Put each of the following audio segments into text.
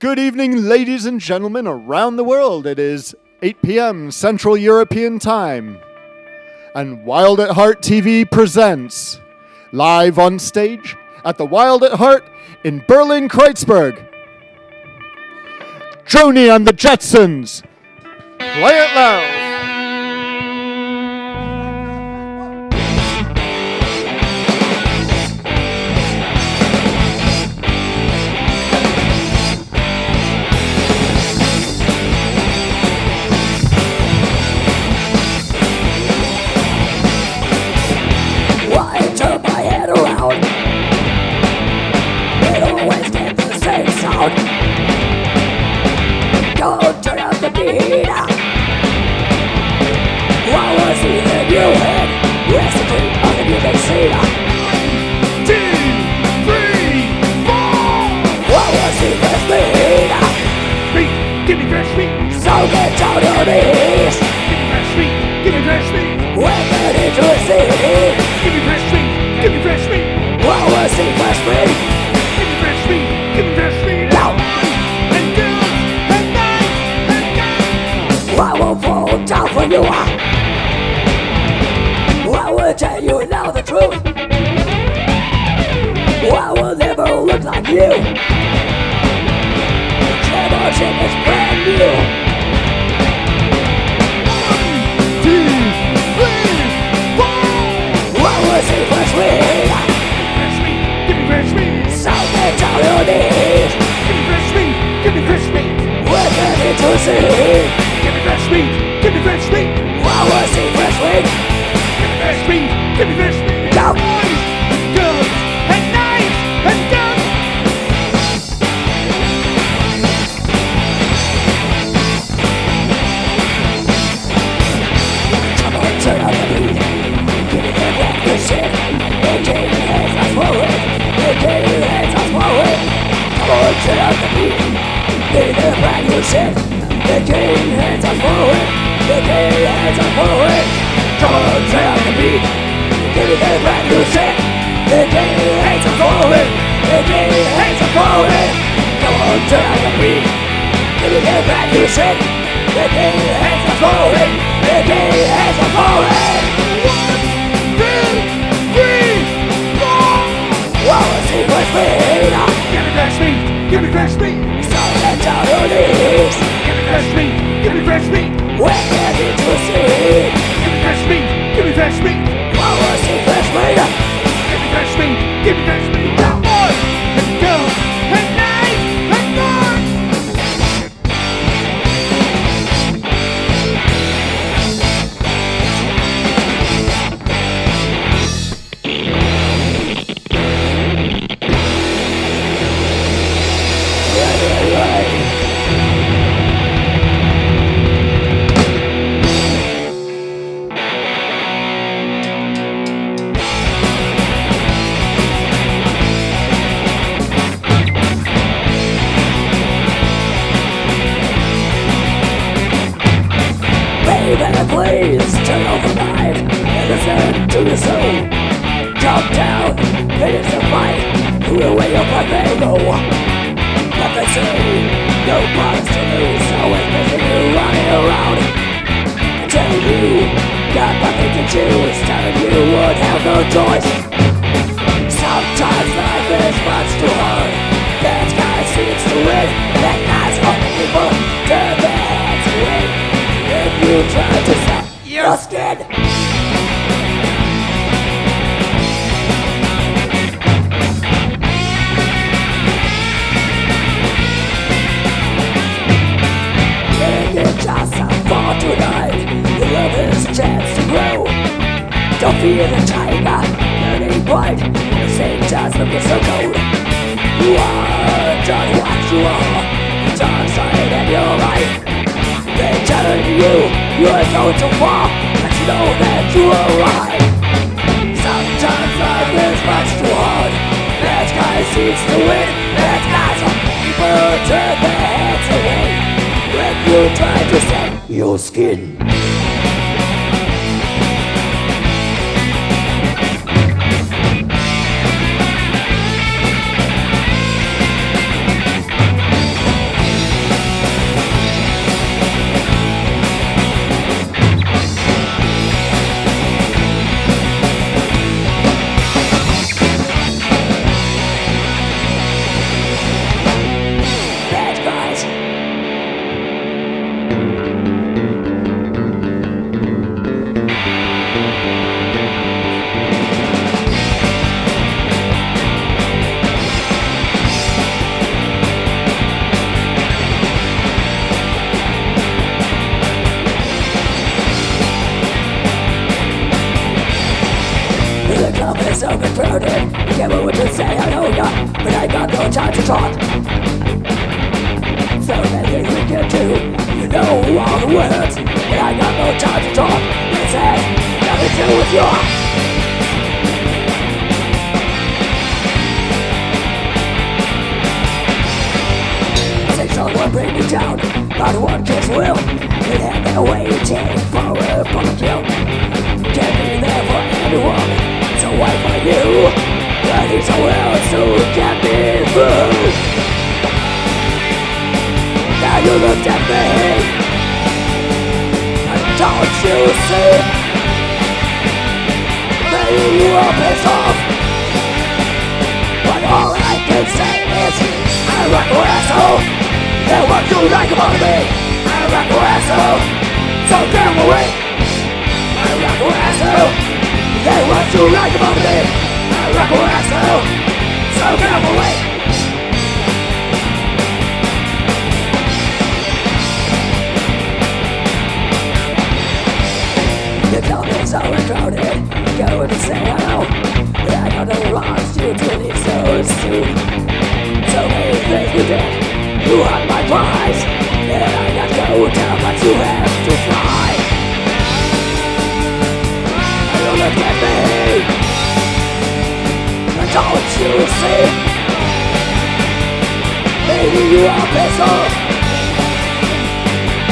Good evening, ladies and gentlemen around the world. It is 8 p.m. Central European Time. And Wild at Heart TV presents, live on stage at the Wild at Heart in Berlin-Kreuzberg, Joni and the Jetsons. Play it loud. It always gets the same sound. Don't turn up the beat. What was it in your head? Recipe of the music scene. 1, 2, 3, 4. What was it first beat? Beat, give me fresh beat. So get down on your knees. Give me fresh beat, give me fresh beat. We're ready to receive. Give me fresh beat, give me fresh beat. What was it first beat? Give me fresh beat, give me fresh beat. Now. And girls, and nights, and guys. I will fall down for you. I will tell you now the truth. I will never look like you. Championship is brand new. 1, 2, 3, 4. I will see fresh wind. Fresh beat, give me fresh beat. So get down your knees. Give me fresh beat, give me fresh beat. We're ready to see. Give me fresh beat, give me fresh beat. I will see fresh wind. Give me fresh beat, give me fresh beat. Now. Boys, girls, and nights, and guys. Come on, turn on the beat. Give me the back to shit. Okay, hands are forward. Okay, hands are forward. Come on, turn on the beat. Give me the back to shit. Okay, hands are forward. Okay, hands are forward. Come on, turn on the beat. Give me the back to shit. Okay, hands are forward. Okay, hands are forward. Come on, turn on the beat. Give me the back to shit. Okay, hands are forward. Okay, hands are forward. 1, 2, 3, 4. What was it with me? Give me fresh beat, give me fresh beat. So get down your knees. Give me fresh beat, give me fresh beat. We're ready to see. Give me fresh beat, give me fresh beat. What was it with me? Give me fresh beat, give me fresh beat. Boys, and girls, and nights, and guys. Baby, please turn off the light and listen to the soul. Calm down, it is a fight. Throw away your Buffalo. What they say, no parts to lose. Always missing you running around. Telling you, got nothing to choose. Telling you would have no choice. Sometimes life is much too hard. That guy seems to win. That guy's on people turn their heads away. If you try to stop, you're scared. Getting it just for tonight. You love this chance to grow. Don't fear the tiger, burning bright. The same just look so cold. You are just what you are. The dark side and you're right. They're telling you you're going too far, but you know that you are right. Sometimes life is much too hard. That guy seems to win. That guy's on people turn their heads away when you try to save your skin. all the words, but I got no time to talk. This has nothing to do with your. Say someone bring me down, but one kiss will. It had their way waiting for a public kill. Can't be there for anyone, so why for you? I need someone else who can be through. Now you looked at me, and don't you see? Maybe you are pissed off, but all I can say is I rock your asshole. And what you like about me, I rock your asshole. So damn away, I rock your asshole. And what you like about me, I rock your asshole. So damn away. The town is overcrowded, going to say hello. I don't know what's you to leave so soon. So many things we did, you had my prize, and I got no time but you have to fly. You look at me, and don't you see? Maybe you are pissed off,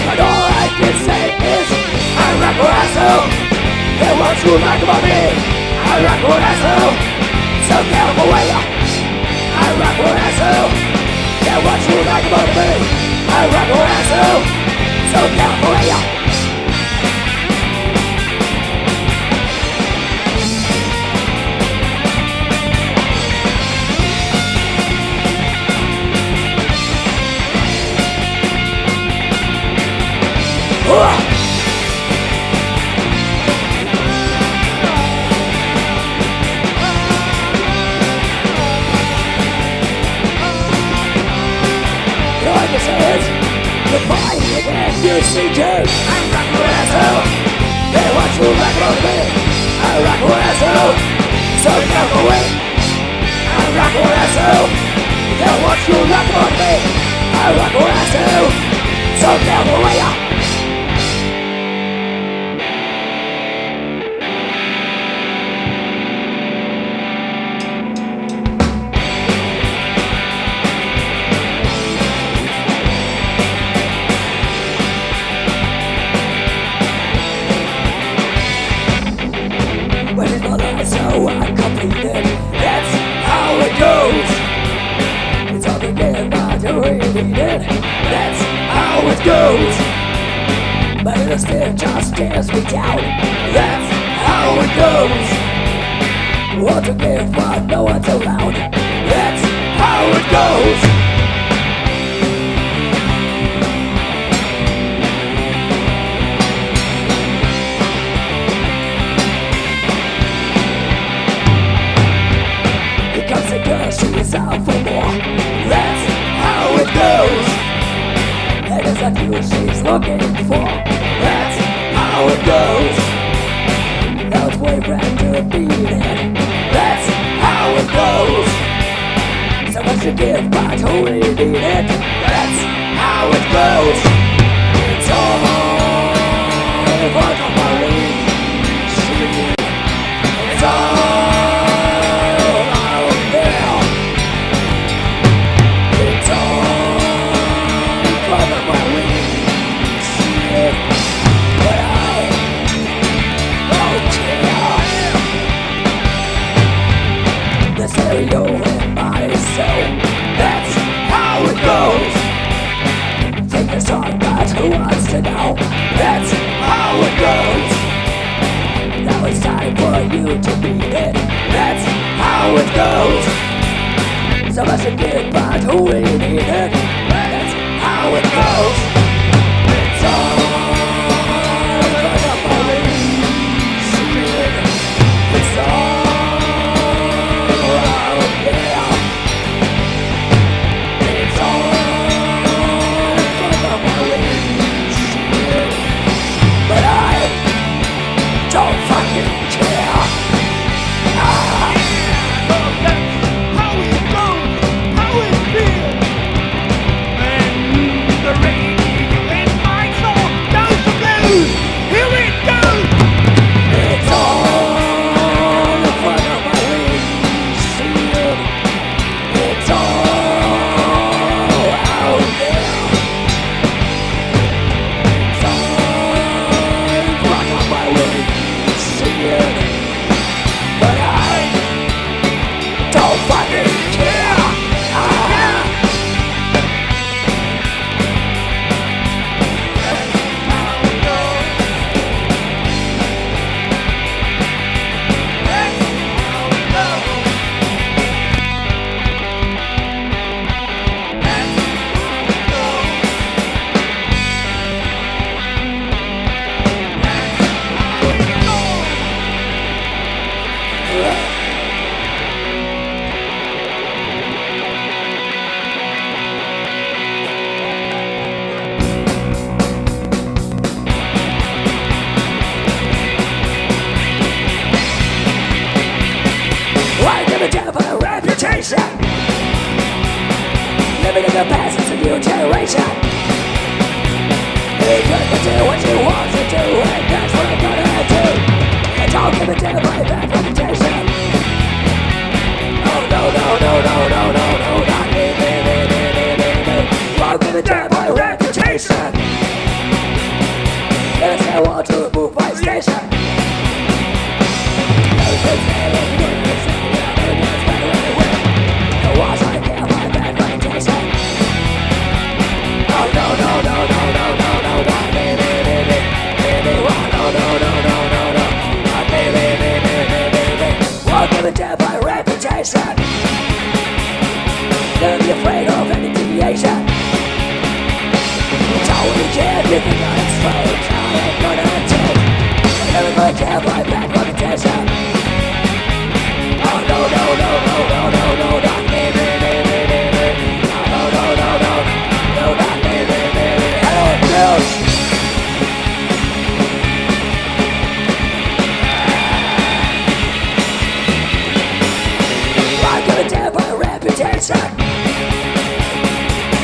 but all I can say is I rock your asshole. And what you like about me, I rock your asshole. So get out of the way, I rock your asshole. And what you like about me, I rock your asshole. So get out of the way. You see, Jay, I rock your asshole. Hey, what you like about me? I rock your asshole. So get away. I rock your asshole. Hey, what you like about me? I rock your asshole. So get away. So I completed, that's how it goes. It's all the game not repeated, that's how it goes. But it still just tears me down, that's how it goes. Want to give but no one's around, that's how it goes. She's out for more, that's how it goes. And it's not you she's looking for, that's how it goes. Now it's boyfriend to beat it, that's how it goes. So much to give but who really need it, that's how it goes. It's all for the police, it's all stereo in my soul, that's how it goes. Take a song but who wants to know, that's how it goes. Now it's time for you to beat it, that's how it goes. So much to give but who really need it, that's how it goes. It's all for the police, it's all new generation. You can do what you want to do, and that's what I'm gonna do. And don't give a damn about your bad reputation. Oh no, no, no, no, no, no, no, not me, me, me, me, me, me, me. Don't give a damn about your reputation. Yes, I want to remove my station. My reputation. Never be afraid of any deviation. Don't really care if you think I'm strange. I ain't gonna take. Never gonna care my bad reputation. Oh no no no no no no no, not me me me me me me. Oh no no no no no, not me me me me. Hello girls. My reputation.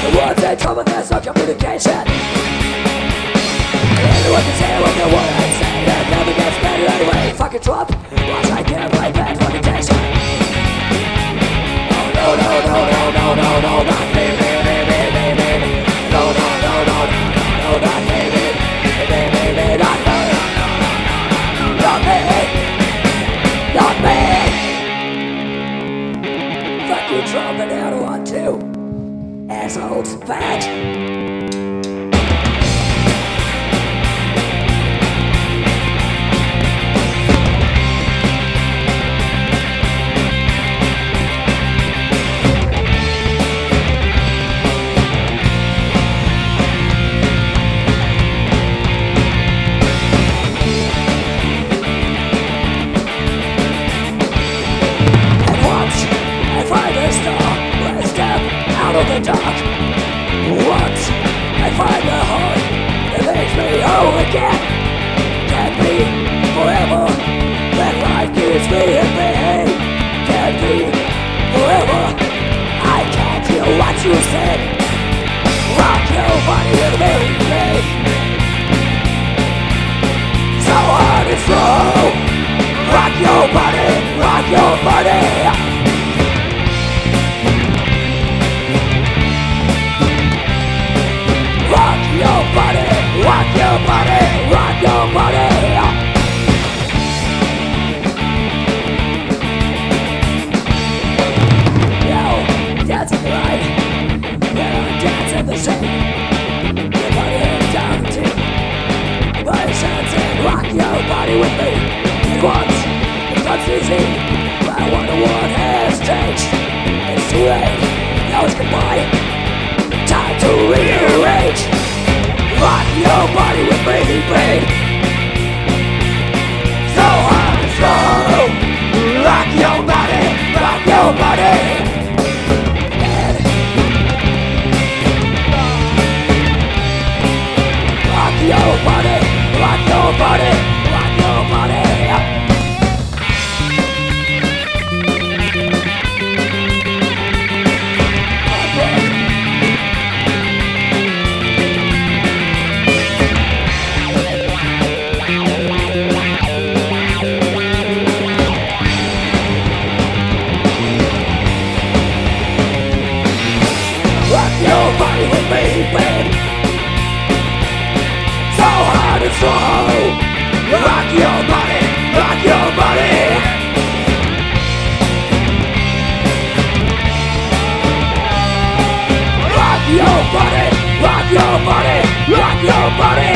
The words they trouble, there's no communication. Anyone can say what they want and say, it never gets better anyway. Fucking Trump, once I get my bad reputation. Oh no no no no no no no, not me me me me me me. No no no no no no, not me me me me me, not me, not me, not me. Fuck you, Trump, and I don't want to. Assholes, fat. Of the dark. Once I find the heart that makes me whole again. Can't be forever. That life gives me a pain. Can't be forever. I can't hear what you said. Rock your body with me, babe. So hard and slow. Rock your body, rock your body. Rock your body, rock your body, rock your body. Yo, dancing right, yeah, dancing the same. Your body is down to my sense and rock your body with me. Once, it's easy, I wonder what has changed. It's too late, now it's goodbye. Time to rearrange. Rock your body with me, babe. So hard and slow. Rock your body, rock your body. And rock your body, rock your body, rock your body. Your body with me, babe. So hard and slow. Rock your body, rock your body. Rock your body, rock your body, rock your body.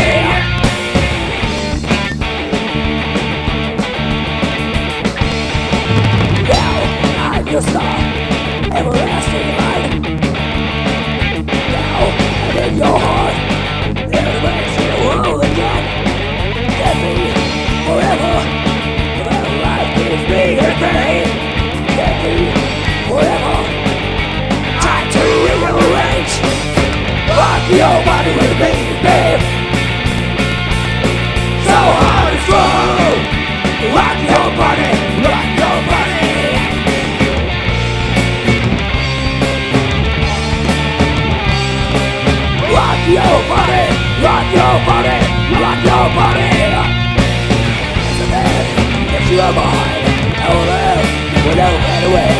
Now I'm your star, everlasting light. And in your heart, it makes you whole again. Get me forever, that life gives me a pain. Get me forever, time to rearrange. Rock your body with me, babe. So hard and slow. Rock your body, rock your body. your body, rock your body, rock your body. It's a man, if you are mine, I will live without fade away.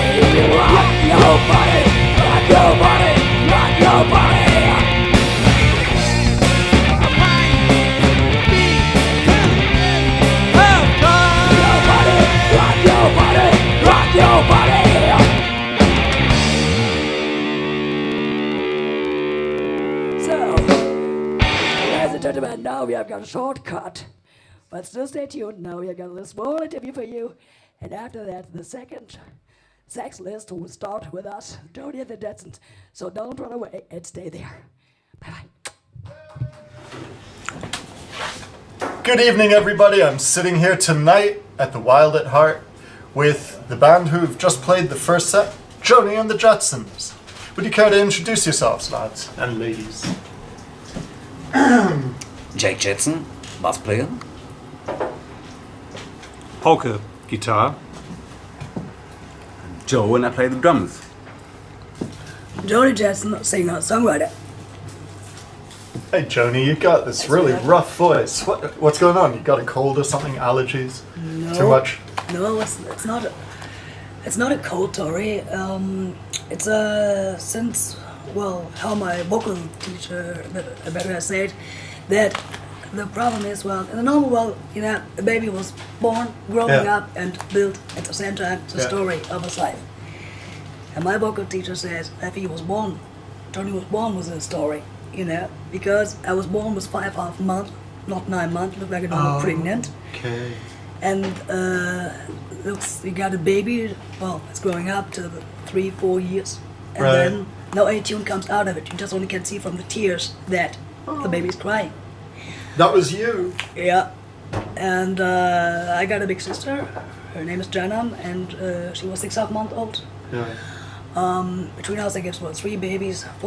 Rock your body, rock your body, rock your body. Rock your body. So, ladies and gentlemen, now we have got a shortcut. But still stay tuned. Now we have got a little small interview for you. And after that, the second sex list will start with us, Joni The Jetsons. So don't run away and stay there. Bye-bye. Good evening, everybody. I'm sitting here tonight at the Wild at Heart with the band who've just played the first set, Joni and the Jetsons. Would you care to introduce yourselves, lads and ladies? Jake Jetson, bass player. Polka, guitar. Joe, and I play the drums. Joni Jetson, singer, songwriter. Hey, Joni, you got this really rough voice. What's going on? You got a cold or something? Allergies? No. Too much? No, it's not. It's not a cold, Tori. It's since how my vocal teacher better has said that the problem is in the normal a baby was born, growing up, and built at the same time the story of his life. And my vocal teacher says if he was born, Tony was born with a story, because I was born with 5.5 months, not 9 months, looked like I was pregnant. Okay. And you got a baby, it's growing up to 3-4 years. And then no any tune comes out of it. You just only can see from the tears that the baby's crying. That was you? Yeah. And I got a big sister. Her name is Jana, and she was 6.5 months old. Yeah. Between us, I guess, 4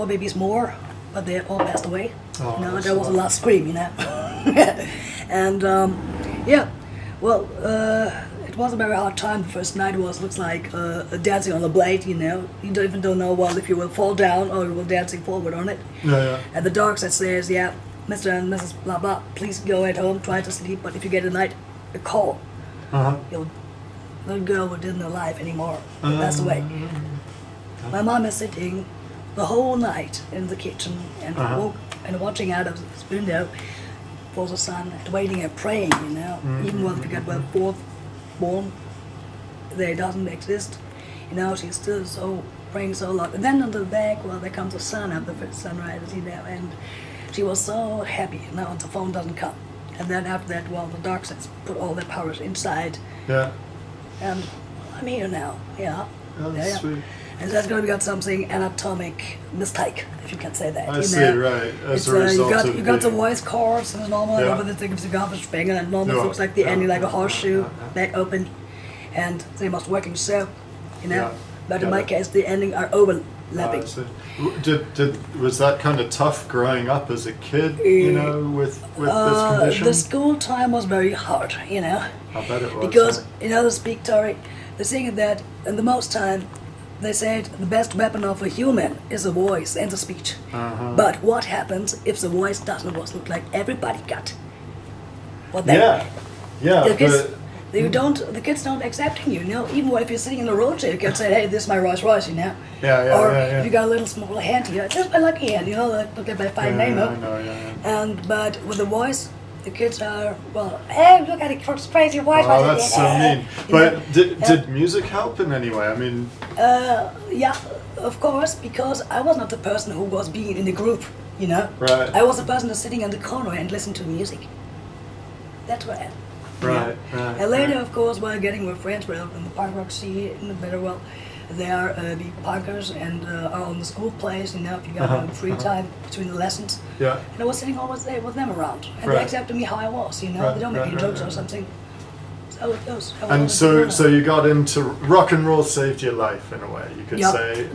babies more, but they all passed away. Oh, That was the last scream, And it was a very hard time. The first night looks like dancing on a blade, You don't know if you will fall down or you will dancing forward on it. Yeah. And the dog says, Mr. and Mrs. blah blah, please go at home, try to sleep, but if you get a call, the girl who isn't alive anymore, passed away. My mom is sitting the whole night in the kitchen and watching out of this window for the sun, and waiting and praying, Even when we got fourth born, they doesn't exist, she's still so praying so long. And then on the back, there comes the sun up, the first sunrise, and she was so happy. Now the phone doesn't come. And then after that, the dark sense put all their powers inside. Yeah. And I'm here now. Yeah. That's sweet. And that's going to be something anatomic mistake, if you can say that. I see, right. As a result you got the voice chords and normal, and over the thing of the garbage finger, and normal looks like the ending like a horseshoe, back open, and they must working so, But in my case, the ending are overlapping. Was that kind of tough growing up as a kid, with this condition? The school time was very hard, I bet it was. Because, the speak Tory, the thing is that, in the most time, they said the best weapon of a human is the voice and the speech. But what happens if the voice doesn't look like everybody got? Well, then, the kids don't accept you, Even if you're sitting in a wheelchair, you can say, hey, this is my Rolls Royce, If you got a little small hand here, this is my lucky hand, look at my fine name, But with the voice, the kids are, hey, look at it, crazy voice. Oh, that's so mean. But did music help in any way? I mean... yeah, of course, because I was not the person who was being in the group, Right. I was the person who's sitting in the corner and listening to music. That's what I am. Right. And later, of course, while getting with friends, in the punk rock scene, they are big punkers and are on the school plays, if you got free time between the lessons. Yeah. And I was sitting always there with them around, and they accepted me how I was, They don't make any jokes or something. So it goes. And so you got into rock and roll, saved your life in a way, you could say.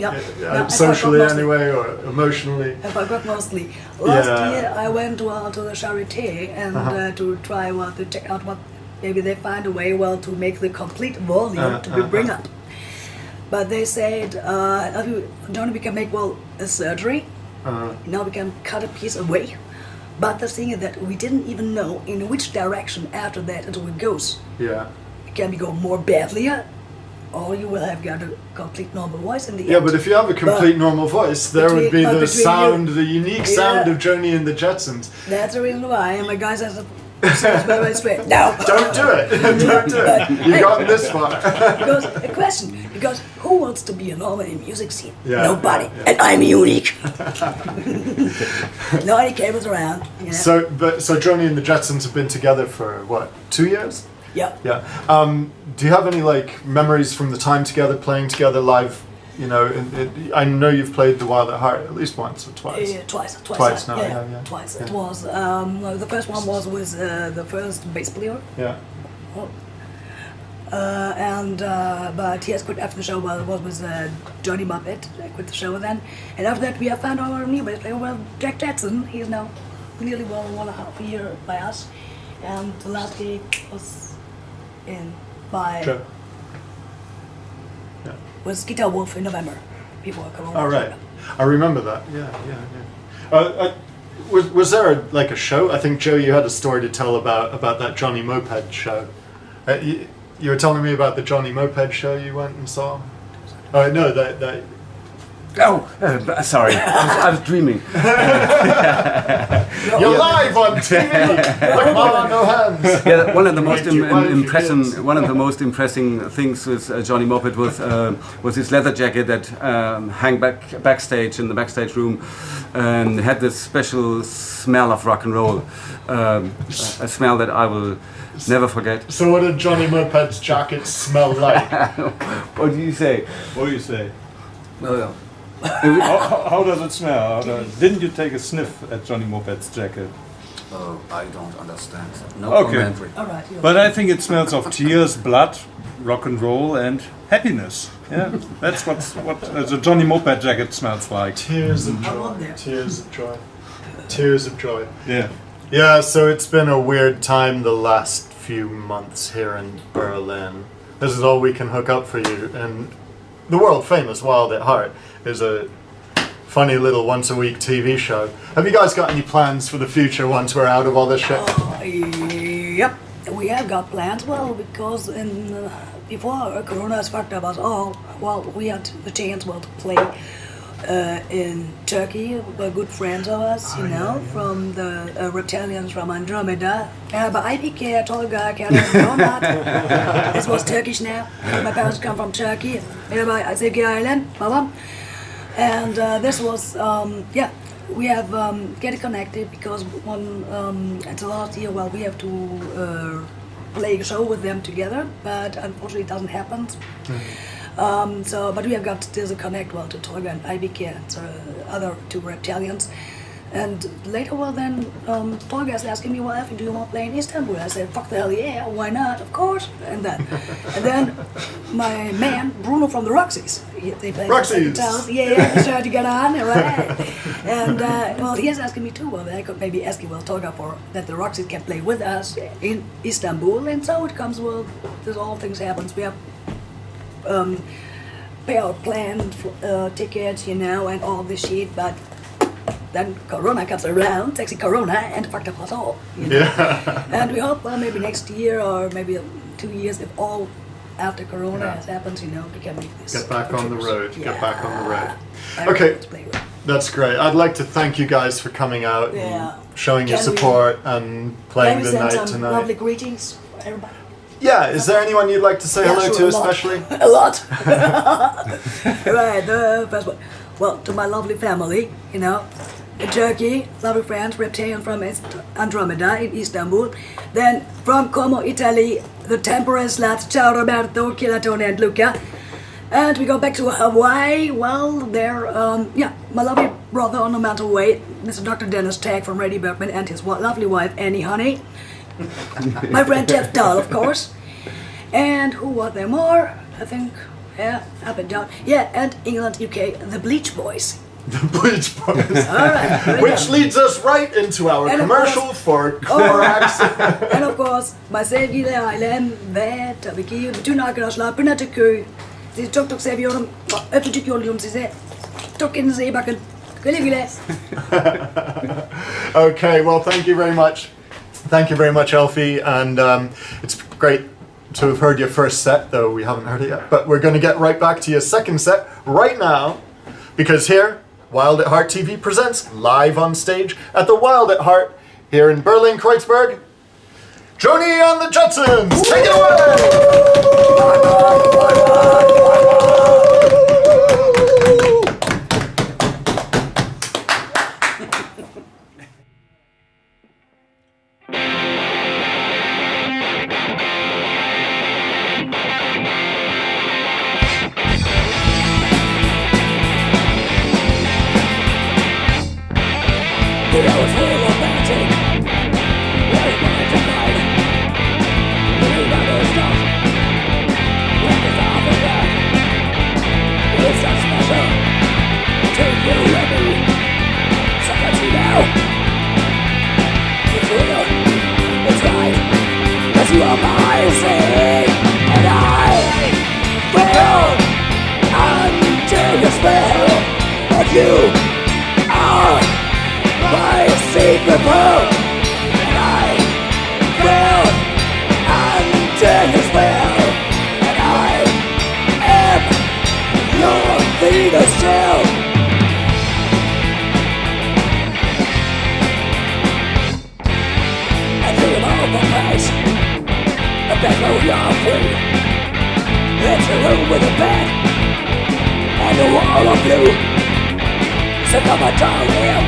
Socially anyway, or emotionally. If I got mostly. Last year I went to the Charité and to try to check out what maybe they find a way to make the complete volume to be bring up. But they said, we can make a surgery Now we can cut a piece away. But the thing is that we didn't even know in which direction after that it goes. Yeah. Can we go more badly, or you will have got a complete normal voice in the end. Yeah, but if you have a complete normal voice, there would be the sound, the unique sound of Joni and the Jetsons. That's the reason why my guys have to say it very straight. No! Don't do it! Don't do it! You've gotten this far. Because, a question, because who wants to be a normal in music scene? Yeah, Nobody. yeah. And I'm unique. Nobody cares around. You know? So Joni and the Jetsons have been together for, what, 2 years? Yeah. Yeah. Do you have any memories from the time together, playing together live? You know, I know you've played The Wild at Heart at least once or twice. Twice now. Yeah. Twice. Yeah. It was the first one was with the first bass player. Yeah. But he has quit after the show. Well, it was with Joni Muppet. I quit the show then, and after that we have found our new bass player. Well, Jack Jetson. He's now nearly 1.5 years by us, and the last gig was by. Sure. Yeah. Was Guitar Wolf in November before Corona. Oh right, I remember that. Yeah. Was there a show? I think Joe, you had a story to tell about that Johnny Moped show. You were telling me about the Johnny Moped show you went and saw. Oh no, that. Sorry, I was dreaming. You're live on TV. Like Mama, no hands. Yeah, one of the most Wait, one of the most impressing things with Johnny Moped was his leather jacket that hung backstage in the backstage room, and had this special smell of rock and roll, a smell that I will never forget. So what did Johnny Moped's jacket smell like? What do you say? What do you say? Well, How does it smell? Didn't you take a sniff at Johnny Moped's jacket? Oh, I don't understand. No Okay. commentary. All right. But I think it smells of tears, blood, rock and roll, and happiness. Yeah, that's what the Johnny Moped jacket smells like. Tears of I'm joy. on there. Tears of joy. Tears of joy. Yeah. Yeah, so it's been a weird time the last few months here in Berlin. This is all we can hook up for you, and the world famous Wild at Heart is a funny little once a week TV show. Have you guys got any plans for the future once we're out of all this shit? Yep, we have got plans. Well, because before Corona has fucked up us all, well, we had the chance to play in Turkey. Good friends of us, from the reptilians from Andromeda. But I became Tolga, this was Turkish now. My parents come from Turkey. I say Island, Mama. And this was, we have get connected because at the last year, well, we have to play a show with them together, but unfortunately it doesn't happen. But we have got still a connect well to Tolga and IBK and other two reptilians. And later, well, then Tolga is asking me, well, do you want to play in Istanbul? I said, fuck the hell yeah, why not? Of course. And then my man Bruno from the Roxy's, they play Roxy's. they started to get on, right? And well, he is asking me too. Well, I could maybe ask you, well, Tolga, for that the Roxy's can play with us in Istanbul. And so it comes. Well, there's all things happens. We have pay our planned tickets, and all this shit, but then Corona comes around, sexy Corona, and fucked up us all. Yeah. And we hope, well, maybe next year or maybe 2 years, if all after Corona has happened, we can make this. Get back on the road. Yeah. Get back on the road. I Okay. want to play with. That's great. I'd like to thank you guys for coming out Yeah. and showing your Can we- support and playing Can we the send night some tonight. lovely greetings for everybody? Yeah, is there anyone you'd like to say hello Yeah, to sure, a lot. especially? A lot. Right, the first one. Well, to my lovely family, in Turkey, lovely friends, reptilian from Andromeda in Istanbul. Then from Como, Italy, the temperance lads, Ciao Roberto, Kilatone and Luca. And we go back to Hawaii. Well, there, my lovely brother on the mountainway, Mr. Dr. Dennis Tagg from Reddy Bergman, and his lovely wife, Annie Honey. My friend Jeff Dahl, of course. And who was there more? I think, up and down. Yeah, and England, UK, the Bleach Boys. The Bleach Boys. All right. Which leads us right into our And of commercial for Corax. And of course, my sevgili ailem ve tabii ki bütün arkadaşlar Pınatıköy. Sizi çok çok seviyorum. Öpücük yolluyorum size. Çok kendinize iyi bakın. Caligula's. Okay, well, thank you very much. Thank you very much, Elfie, and it's great to have heard your first set, though we haven't heard it yet. But we're going to get right back to your second set right now, because here, Wild at Heart TV presents live on stage at the Wild at Heart here in Berlin-Kreuzberg, Joni and the Jetsons. Take it You are my sin, and I fell under your spell, and you are my secret pearl, and I fell under your spell, and I am your Venus shell. I dream of a place that know you're free. It's a room with a bed and a wall of blue. So come on, darling,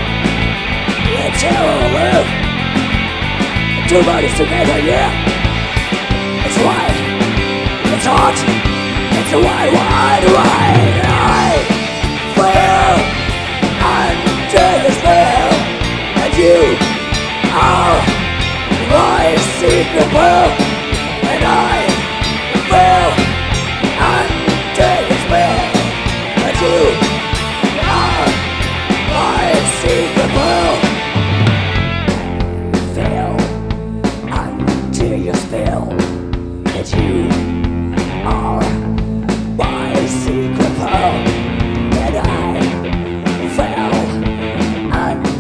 let's share or live. Two bodies together, yeah. It's white, it's hot, it's a wide, wide, wide. I fell under the spell, and you are my secret pearl. And I fell under your spell, and you are my secret pearl. Fell under your spell, and you are my secret pearl. And I fell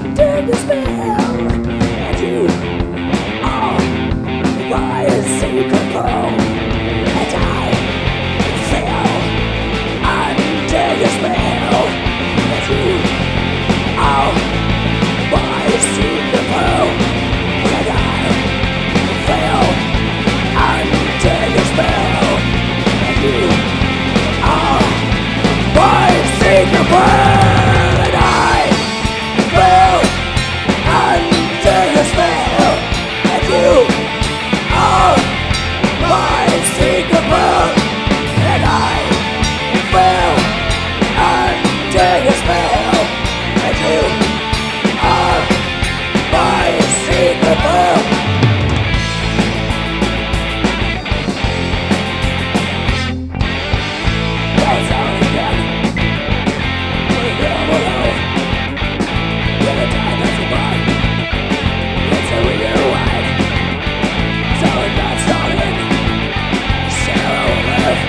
under your spell, and you are my secret pearl. And I fell under your spell, and you are my secret pearl. And I fell under your spell, and you are my secret pearl. And I fell under your spell, and you are my secret pearl. And I fell under your spell, and you are my secret pearl. That's all again. We're down below. When the time passes by, it's a real wide. So it got started. Sarah will live.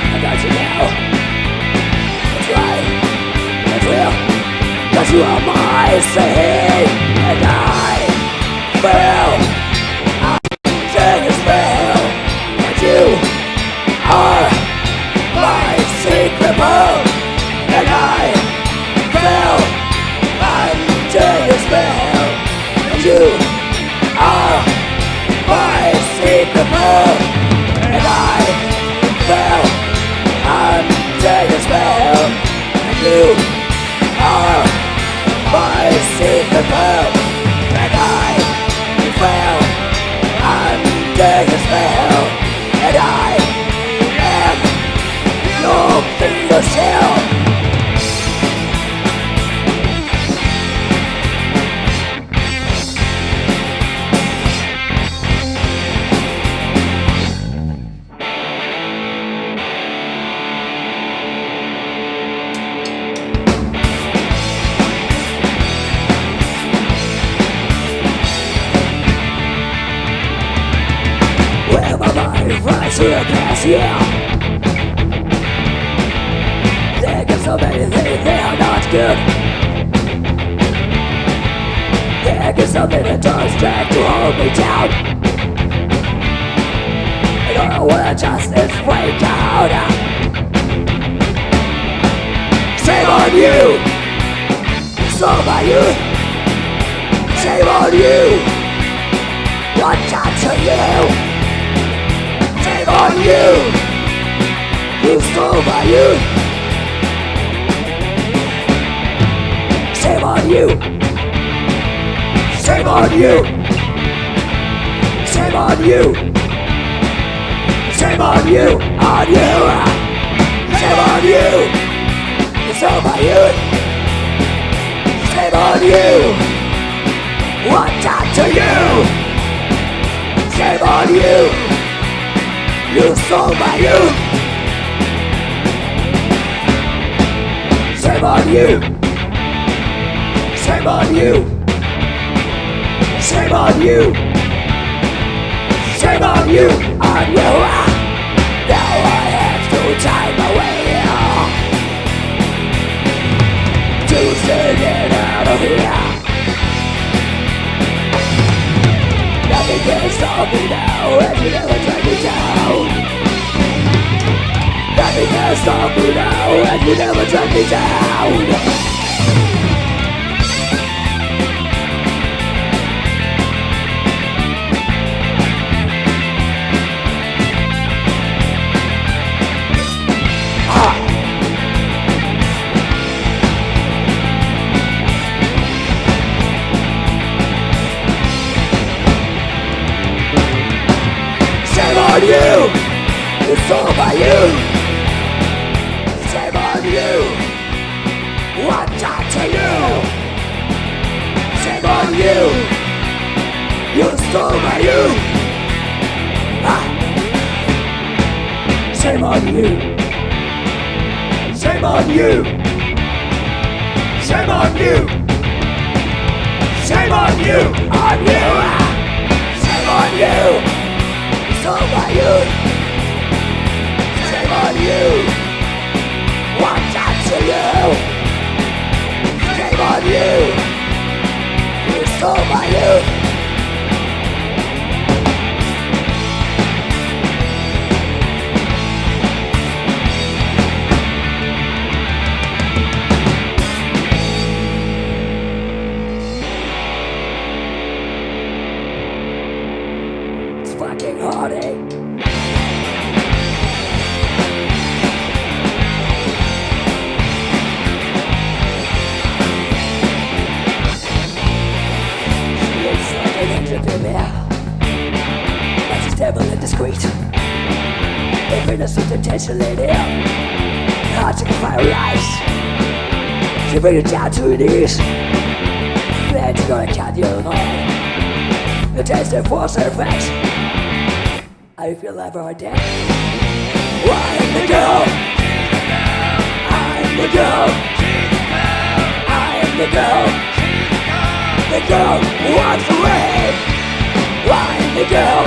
I got you now. It's right. It's real. 'Cause you are my sin, and I fell under your spell, and you are my secret pearl. And I fell under your spell, and you are my secret pearl. And I fell under your spell, and you are my secret pearl. And I fell under your spell, and I am your finger shell. Well, my body flies to the past, yeah. Think of so many things that are not good. Making something that does drag to hold me down. I don't know what I just is break out. Shame on you, stole my youth. Shame on you, what done to you? Shame on you, you stole my youth. Shame on you. Shame on you! Shame on you! Shame on you! On you! Shame on you! It's all my youth! Shame on you! What done to you? Shame on you! You stole my youth! Shame on you! Shame on you! Shame on you! Shame on you! On you! Now I have to time away to get out of here. Nothing can stop me now, and you never drag me down. Nothing can stop me now, and you never drag me down. On you! It's all by you! Shame on you! What done to you? Shame on you! You stole my youth! Shame on you! Shame on you! Shame on you! Shame on you! On you! Shame on you! Stole my youth. Shame on you. What done to you? Shame on you. You stole my youth. It's fucking heartache. Devil indiscreet, if innocent intentionally near, heart to fiery eyes, she bring it down to your knees, then you're gonna count your life, the taste and force and effects, how you feel ever or dead. I'm the girl, I'm the girl, I'm the girl who walks away, I'm the girl.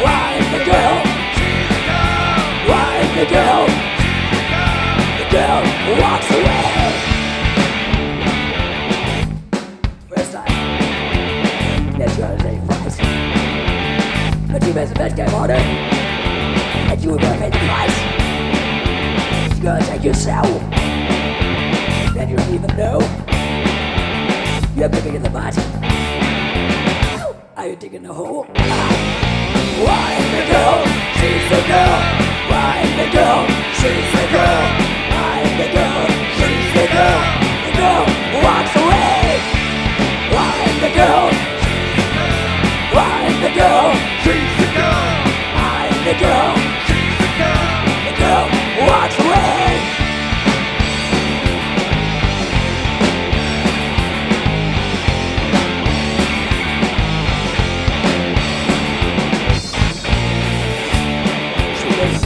I'm the girl. I'm the girl. The girl who walks away. First time that you're gonna take price, but you made the best game harder, and you were gonna pay the price. You're gonna take yourself, then you don't even know. You're picking in the butt. Are you digging the hole? I'm the girl, she's the girl. I'm the girl, she's the girl. I'm the girl, she's the girl. The girl who walks away. I'm the girl, I'm the girl, she's the girl. I'm the girl, she's the girl. The girl who walks away.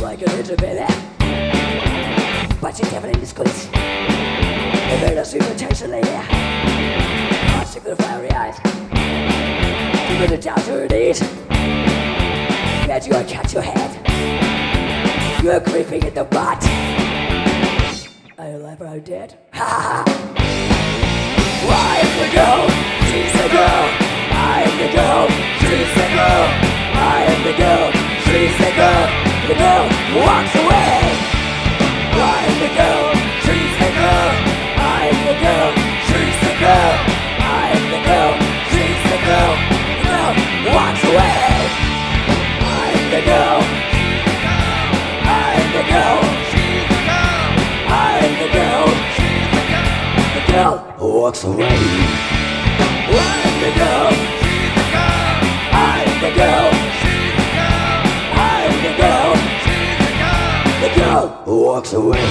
Like a little baby, but she's definitely discreet. They made us invitation lady. Heart sick with fiery eyes. You put it down to her knees. Then you're gonna catch your head. You're creeping in the butt. Are you alive or are you dead? Ha ha! Why is the girl? She's the girl who walks away. I'm the girl, she's the girl. I'm the girl, she's the girl. I'm the girl, she's the girl. The girl who walks away. I'm the girl. I'm the girl. I'm the girl. The girl who walks away. I'm the girl. I'm the girl. I'm the girl. The girl who walks away.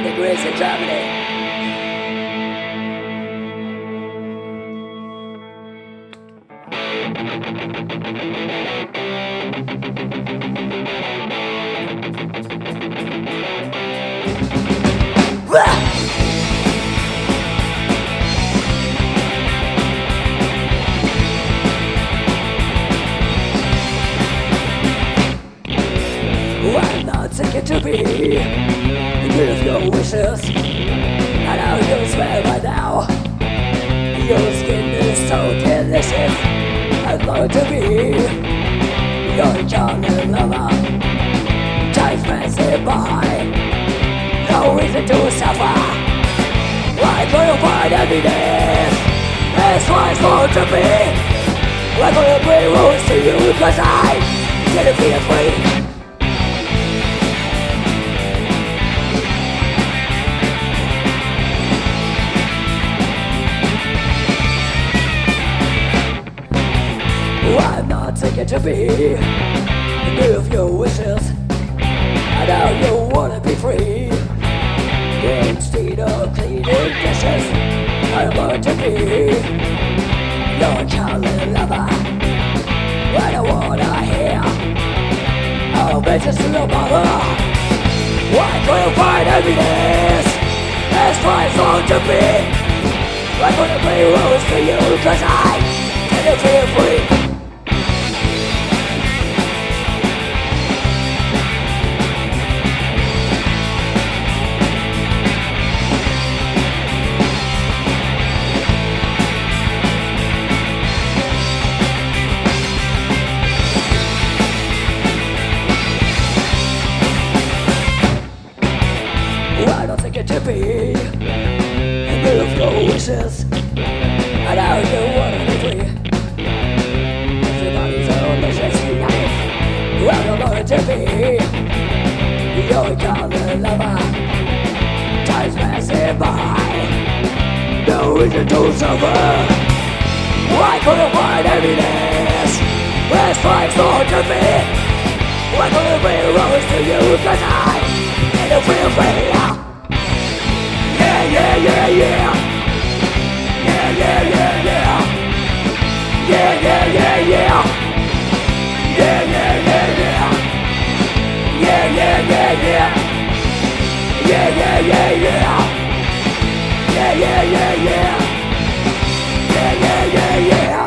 Degrees in Germany. I'm not thinking to be with your wishes. I know you swear right now. Your skin is so delicious. I'm going to be your charming lover. Time's passing by, no reason to suffer. Why could you find happiness? That's why it's going to be. Why could you bring rules to you? Cause I didn't feel free. I'm not taking to be with your wishes. I know you wanna be free. Instead of cleaning dishes, I want to be your calling lover. I don't wanna hear oh bitches to your mother. Why could you find happiness? That's why it's going to be. I couldn't play rules to you cause I didn't feel free. I don't think it to be in middle of your wishes. I know you wanna be free. Everybody's own wishes united. Well, you're going to be your calling lover. Time's passing by, no reason to suffer. Why couldn't find happiness? That's why it's going to be. Why couldn't be rose to you? Cause I didn't feel free. Yeah, yeah, yeah, yeah. Yeah, yeah, yeah, yeah. Yeah, yeah, yeah, yeah. Yeah, yeah, yeah, yeah. Yeah, yeah, yeah, yeah. Yeah, yeah, yeah, yeah. Yeah, yeah, yeah, yeah. Yeah, yeah, yeah, yeah.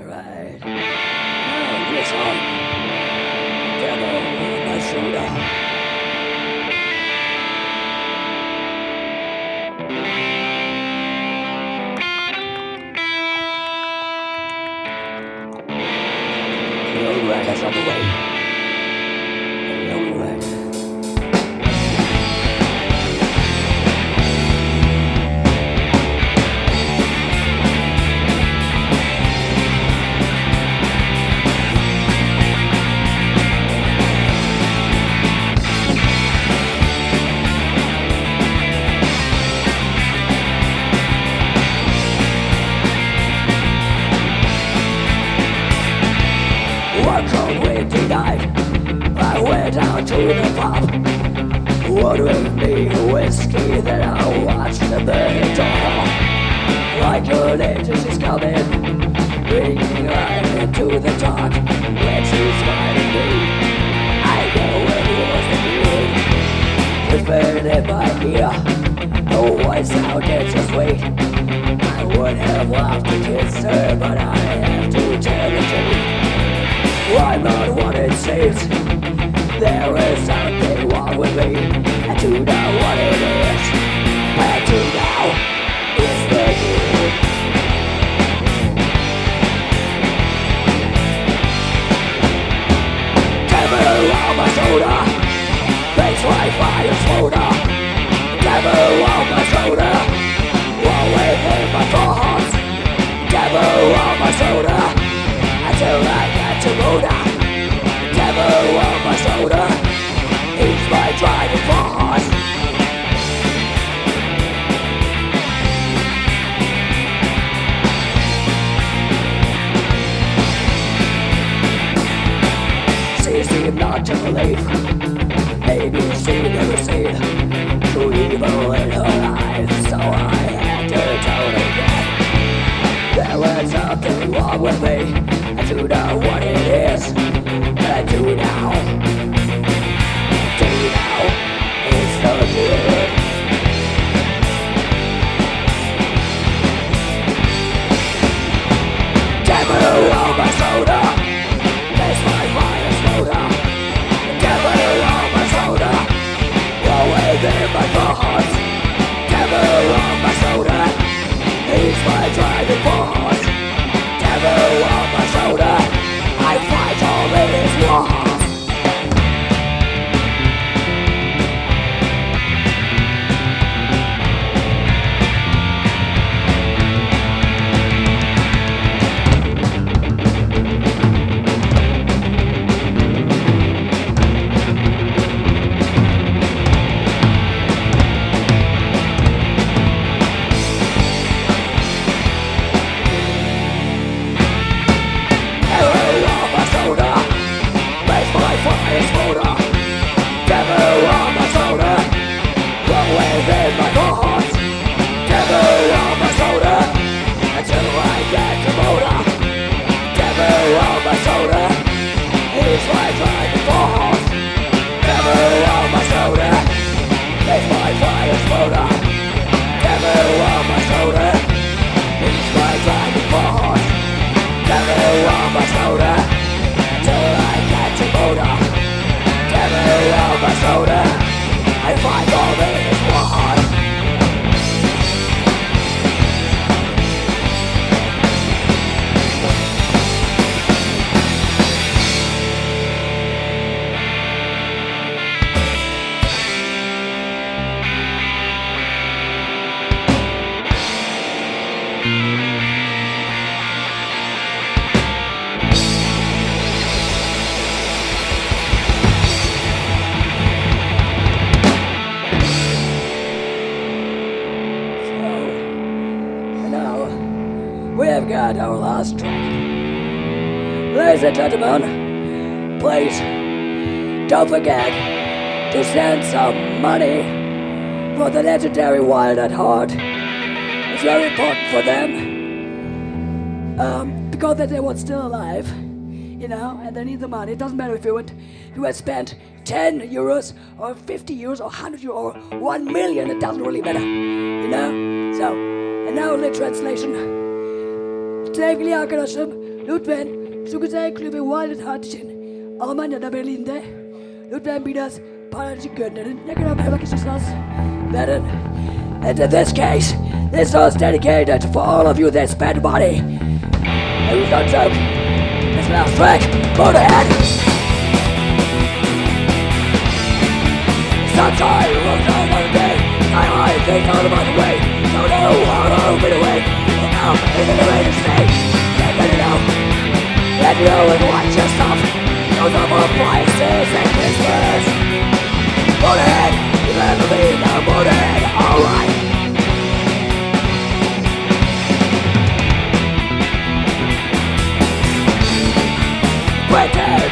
Alright. Now this one. Devil on my shoulder. The old rag is on the way. The old rag. down to the pub. One with me, whiskey, then I'll watch the burning door. Like an angel, she's coming, bringing right into the dark. When she's smiling me, I know it was the moon. Whispered in my ear, the voice sounded so sweet. I would have loved to kiss her, but I have to tell the truth. I'm not what it seems. There is something wrong with me. I do know what it is. I do know it's the you. Devil on my shoulder, face like fire smolder. Devil on my shoulder, wall within my thoughts. Devil on my shoulder, until I get to motor. Devil on my shoulder, he's my driving force. She seemed not to believe, maybe she never seen true evil in her life, so I had to tell her again. There was something wrong with me, I do know what it is. I do now, it's so good. Devil on my shoulder, that's my fire shoulder. Devil on my shoulder, always in my thoughts. Devil on my shoulder, he's my driving force. Devil on my shoulder, I fight all his wars. We've got our last track. Ladies and gentlemen, please don't forget to send some money for the legendary Wild at Heart. It's very important for them because they were still alive, and they need the money. It doesn't matter if you had spent 10 euros or 50 euros or 100 euros or 1 million, it doesn't really matter, So, and now the translation. Täglich arkadaşım, lütfen şu güzel kulübü Wild at Heart için Almanya'da Berlin'de lütfen biraz paracık gönderin. Ne kadar merak istiyorsanız verin. And in this case, this song's dedicated for all of you that spend money. And we don't joke. This is the last track. Motorhead! Sunshine rolls down one day. I think all about the way. Don't know how to get away. Now, in the rain to stay. Can't let it out. Let you know and watch yourself. Those are more prices and Christmas. Motorhead, you better be the Motorhead, alright.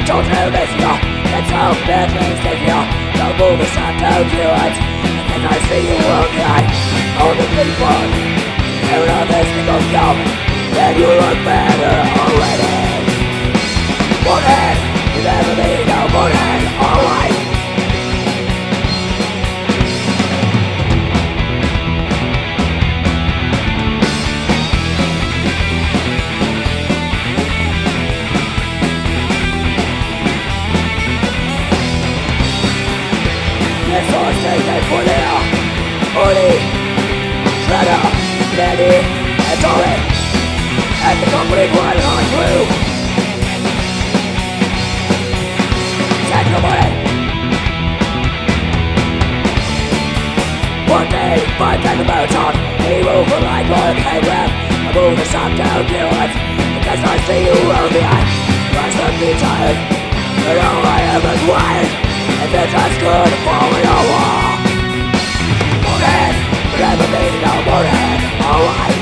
Don't tell me, so badly if you don't move the sun, don't do it. And I see you will die on the people. And all this thing of dumb, then you look better already. Motorhead, you never need no Motorhead, alright. It's all taken for now. Holy, Shredder, Daddy, and Tori. And the complete one on through. Take your money. One day, fight like a marathon. He move like one playground. I move the sun down, kill it. Because I see you around the eye. I should be tired. But all I am is wired. And that's as good for me all wall. Motorhead, never made no Motorhead, alright.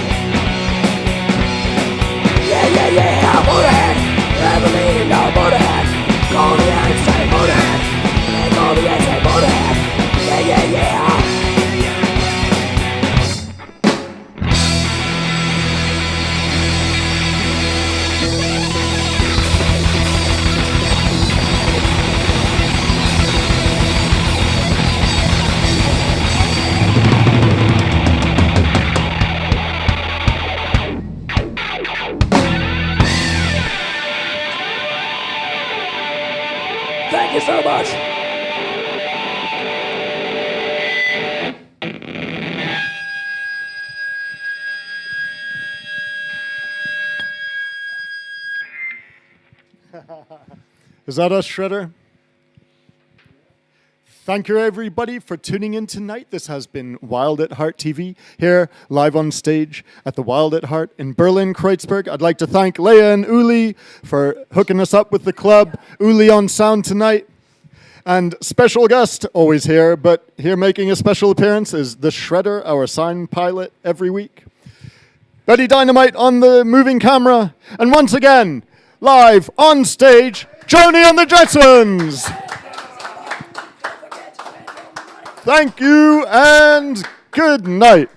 Yeah, Motorhead, never made no Motorhead. Call me and say Motorhead, and call me and say Motorhead. Yeah. Thank you so much. Is that us, Shredder? Thank you, everybody, for tuning in tonight. This has been Wild at Heart TV, here live on stage at the Wild at Heart in Berlin-Kreuzberg. I'd like to thank Leia and Uli for hooking us up with the club. Uli on sound tonight. And special guest, always here, but here making a special appearance is the Shredder, our sign pilot every week. Betty Dynamite on the moving camera. And once again, live on stage, Joni the Jetsons. Thank you and good night.